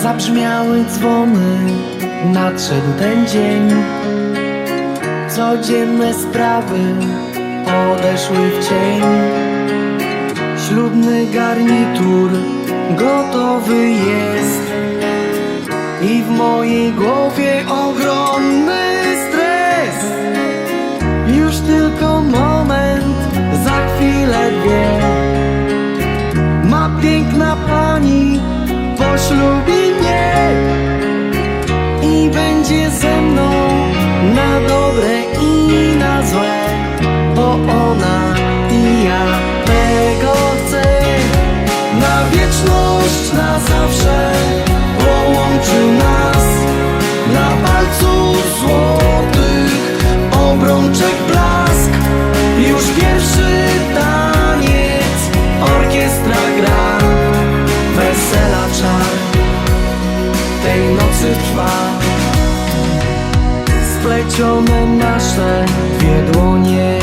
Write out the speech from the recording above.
Zabrzmiały dzwony, nadszedł ten dzień. Codzienne sprawy odeszły w cień. Ślubny garnitur gotowy jest i w mojej głowie ogromny stres. Już tylko moment, za chwilę dwie. Ma piękna pani poślubi mnie i będzie ze mną na dobre i na złe, bo ona i ja tego chcę. Na wieczność, na zawsze połączył nas na palcu złotych obrączek blask. Już pierwszy taniec orkiestra gra, wesela czar tej nocy trwa. Splecione nasze dwie dłonie